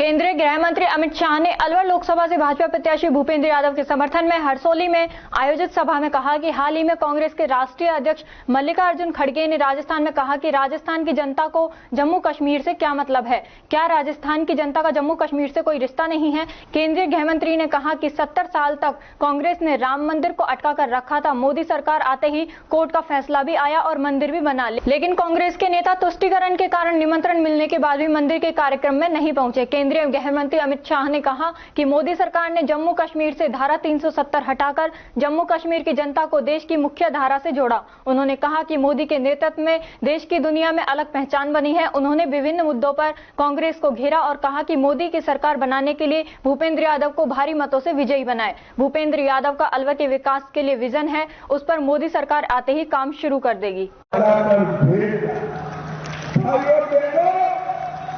केंद्रीय गृह मंत्री अमित शाह ने अलवर लोकसभा से भाजपा प्रत्याशी भूपेंद्र यादव के समर्थन में हरसौली में आयोजित सभा में कहा कि हाल ही में कांग्रेस के राष्ट्रीय अध्यक्ष मल्लिकार्जुन खड़गे ने राजस्थान में कहा कि राजस्थान की जनता को जम्मू कश्मीर से क्या मतलब है। क्या राजस्थान की जनता का जम्मू कश्मीर से कोई रिश्ता नहीं है। केंद्रीय गृह मंत्री ने कहा कि 70 साल तक कांग्रेस ने राम मंदिर को अटका कर रखा था। मोदी सरकार आते ही कोर्ट का फैसला भी आया और मंदिर भी बना लिया, लेकिन कांग्रेस के नेता तुष्टीकरण के कारण निमंत्रण मिलने के बाद भी मंदिर के कार्यक्रम में नहीं पहुंचे। केंद्रीय गृह मंत्री अमित शाह ने कहा कि मोदी सरकार ने जम्मू कश्मीर से धारा 370 हटाकर जम्मू कश्मीर की जनता को देश की मुख्य धारा से जोड़ा। उन्होंने कहा कि मोदी के नेतृत्व में देश की दुनिया में अलग पहचान बनी है। उन्होंने विभिन्न मुद्दों पर कांग्रेस को घेरा और कहा कि मोदी की सरकार बनाने के लिए भूपेंद्र यादव को भारी मतों से विजयी बनाए। भूपेंद्र यादव का अलवर के विकास के लिए विजन है, उस पर मोदी सरकार आते ही काम शुरू कर देगी।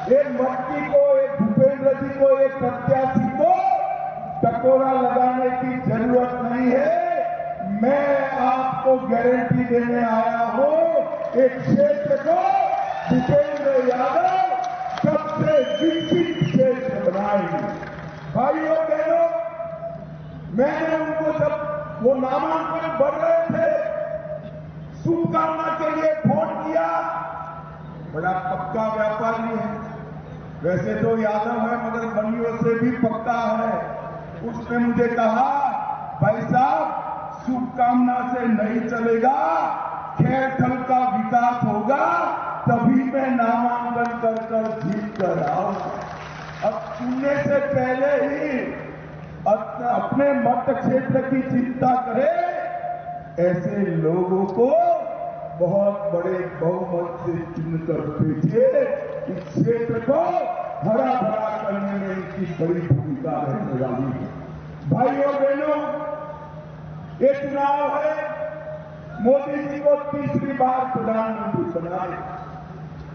एक मक्की को, एक भूपेंद्र जी को, एक प्रत्याशी को टकोरा लगाने की जरूरत नहीं है। मैं आपको गारंटी देने आया हूं, एक क्षेत्र को भूपेंद्र यादव सबसे विकसित क्षेत्र बनाएंगे। भाइयों बहनों, मैंने उनको जब वो नामांकन बढ़ रहे थे, शुभकामना के लिए फोन किया। बड़ा पक्का व्यापारी है, वैसे तो यादव है मगर बनियों से भी पक्का है। उसने मुझे कहा, भाई साहब शुभकामना से नहीं चलेगा, खेल का विकास होगा तभी मैं नामांकन कर जीत कर आऊंगा। अब चुनने से पहले ही अपने मत क्षेत्र की चिंता करे, ऐसे लोगों को बहुत बड़े बहुमत से चुनकर भेजिए। इस क्षेत्र को हरा भरा करने में इनकी बड़ी भूमिका रहने वाली है। भाइयों बहनों, ये चुनाव है, मोदी जी को तीसरी बार प्रधानमंत्री बनाए।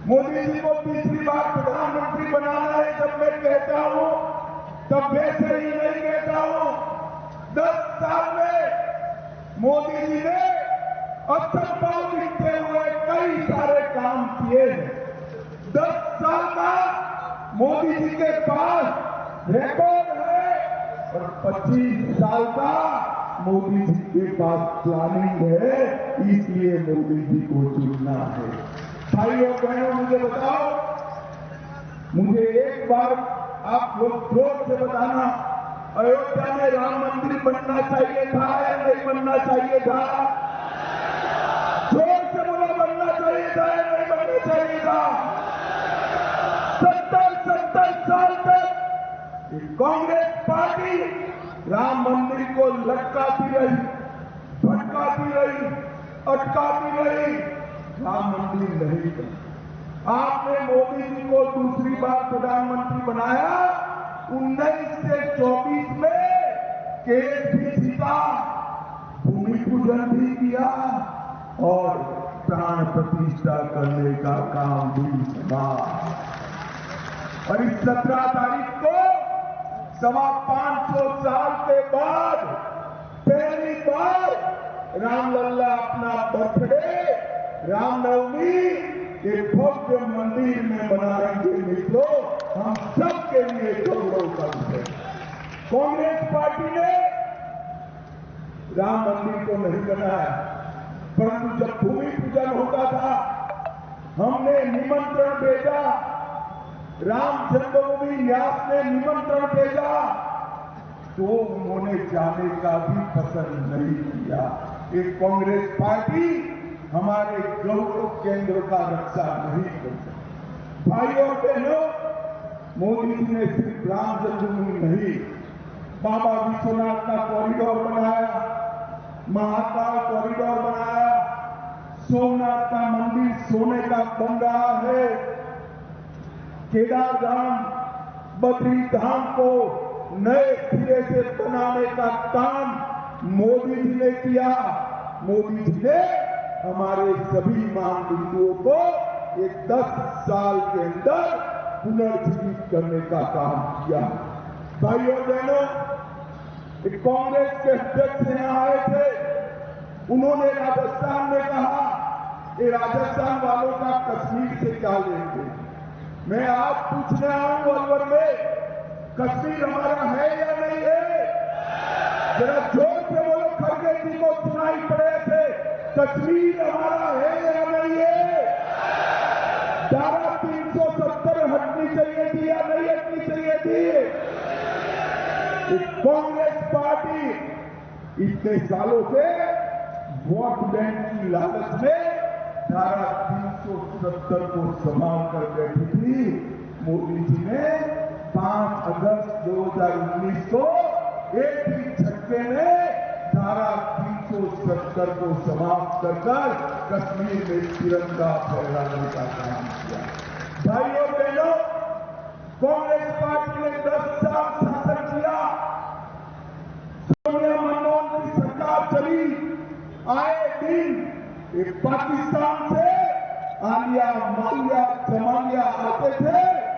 मोदी जी को तीसरी बार प्रधानमंत्री बनाना है। जब मैं कहता हूं तब वैसे ही नहीं कहता हूं। 10 साल में मोदी जी ने असंभव दिखते हुए कई सारे काम किए हैं। 10 साल का मोदी जी के पास रिकॉर्ड है और 25 साल का मोदी जी के पास प्लानिंग है। इसलिए मोदी जी को चुनना है। भाइयों बहनों, मुझे बताओ, मुझे एक बार आप लोग जोर से बताना, अयोध्या में राम मंदिर बनना चाहिए था या नहीं बनना चाहिए था? जोर से बोलो, बनना चाहिए था या नहीं बनना चाहिए था? 70 साल तक कांग्रेस पार्टी राम मंदिर को लटकाती रही, भटकाती रही, अटकाती रही, राम मंदिर नहीं बना। आपने मोदी जी को दूसरी बार प्रधानमंत्री बनाया। 19 से 24 में केस भी जीता, भूमि पूजन भी किया और प्राण प्रतिष्ठा करने का काम भी हुआ। और इस 17 तारीख को 550 साल के बाद पहली बार रामलला अपना बर्थडे, रामनवमी एक भव्य मंदिर में मनाएंगे। मित्रों, हम सबके लिए गौरव का विषय। कांग्रेस पार्टी ने राम मंदिर को नहीं बनाया, परंतु जब भूमि पूजन होता था हमने निमंत्रण भेजा। राम जन्मभूमि न्यास ने निमंत्रण भेजा तो उन्होंने जाने का भी पसंद नहीं किया। एक कांग्रेस पार्टी हमारे गौरव केंद्र का रक्षा नहीं कर सकती। भाइयों बहनों, मोदी जी ने सिर्फ राम जन्मभूमि नहीं, बाबा विश्वनाथ का कॉरिडोर बनाया, महाकाल कॉरिडोर बनाया, सोमनाथ का मंदिर सोने का बन रहा है, केदारधाम, बद्री धाम को नए सिरे से बनाने का काम मोदी जी ने किया। मोदी जी ने हमारे सभी मान बिंदुओं को एक 10 साल के अंदर पुनर्जीवित करने का काम किया। भाइयों बहनों, कांग्रेस के अध्यक्ष यहां आए थे, उन्होंने राजस्थान में कहा कि राजस्थान वालों का कश्मीर से क्या लेंगे। मैं आज पूछने आऊं अलवर में, कश्मीर हमारा है या नहीं है? जरा जोर से बोलो, खड़गे जी को सुनाई पड़े थे, कश्मीर हमारा है या नहीं है? धारा 370 हटनी चाहिए थी या नहीं हटनी चाहिए थी? कांग्रेस पार्टी इतने सालों से वोट बैंक की लालच में धारा 370 को संभाल कर बैठी थी। मोदी जी ने 5 अगस्त 2019 को एक ही झटके में धारा 370 को समाप्त कर कश्मीर में तिरंगा फहराने का काम किया। भाइयों बहनों, कांग्रेस पार्टी ने 10 साल शासन किया। सोनिया मनमोहन की सरकार चली, आए दिन पाकिस्तान से आलिया मालिया जमालिया आते थे,